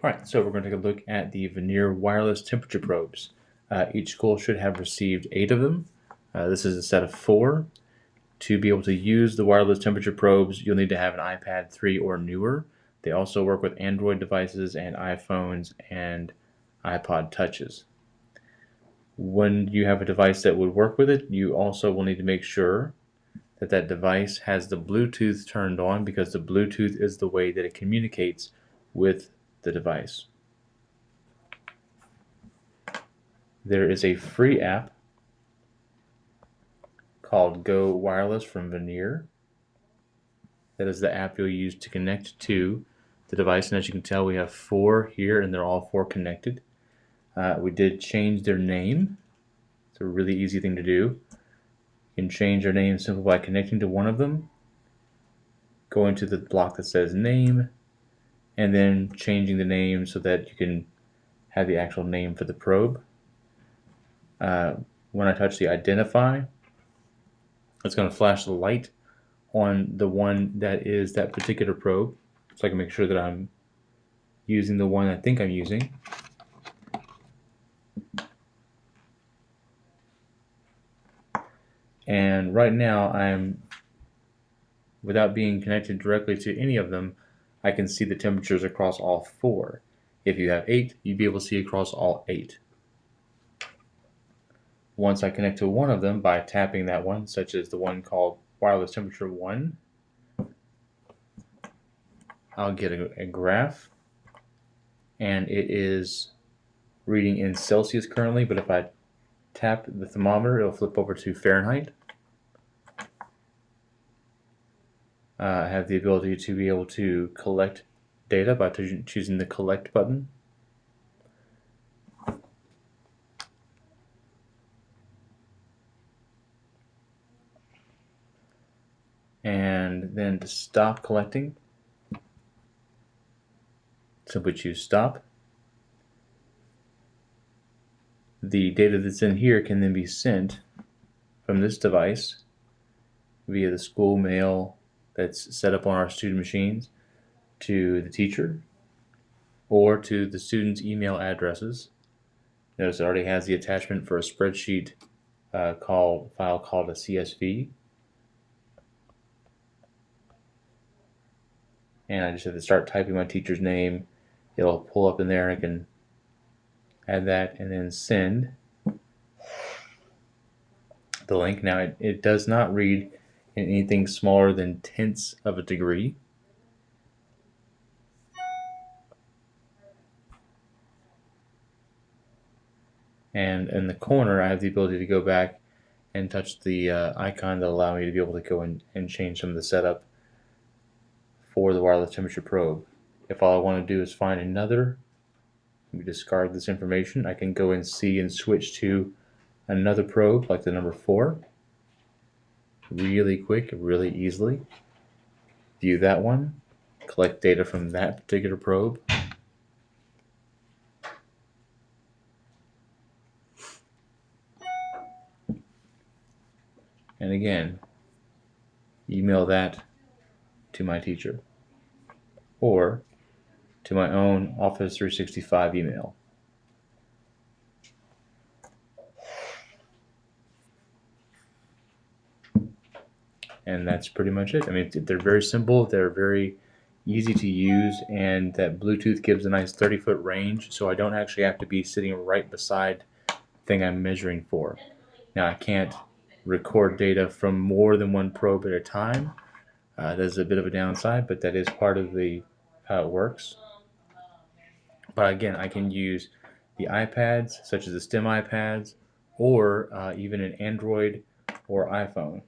Alright, so we're going to take a look at the Vernier Wireless Temperature Probes. Each school should have received 8 of them. This is a set of 4. To be able to use the wireless temperature probes, you'll need to have an iPad 3 or newer. They also work with Android devices and iPhones and iPod touches. When you have a device that would work with it, you also will need to make sure that that device has the Bluetooth turned on, because the Bluetooth is the way that it communicates with the device. There is a free app called Go Wireless from Vernier. That is the app you'll use to connect to the device, and as you can tell, we have 4 here and they're all 4 connected. We did change their name. It's a really easy thing to do. You can change their name simply by connecting to one of them, going to the block that says name, and then changing the name so that you can have the actual name for the probe. When I touch the identify, it's going to flash the light on the one that is that particular probe, so I can make sure that I'm using the one I think I'm using. And right now, without being connected directly to any of them, I can see the temperatures across all 4. If you have 8, you'd be able to see across all 8. Once I connect to one of them by tapping that one, such as the one called Wireless Temperature 1, I'll get a graph, and it is reading in Celsius currently, but if I tap the thermometer, it'll flip over to Fahrenheit. I have the ability to be able to collect data by choosing the collect button. And then to stop collecting, simply choose stop. The data that's in here can then be sent from this device via the school mail that's set up on our student machines to the teacher or to the students' email addresses. Notice it already has the attachment for a spreadsheet file called a CSV. And I just have to start typing my teacher's name. It'll pull up in there. I can add that and then send the link. Now it does not read in anything smaller than tenths of a degree. And in the corner, I have the ability to go back and touch the icon that allows me to be able to go and change some of the setup for the wireless temperature probe. If all I want to do is find another, let me discard this information, I can go and see and switch to another probe like the number 4. Really quick, really easily. View that one, collect data from that particular probe. And again, email that to my teacher or to my own Office 365 email. And that's pretty much it. I mean, they're very simple, they're very easy to use, and that Bluetooth gives a nice 30-foot range, so I don't actually have to be sitting right beside the thing I'm measuring for. Now, I can't record data from more than one probe at a time. That's a bit of a downside, but that is part of how it works. But again, I can use the iPads, such as the STEM iPads, or even an Android or iPhone.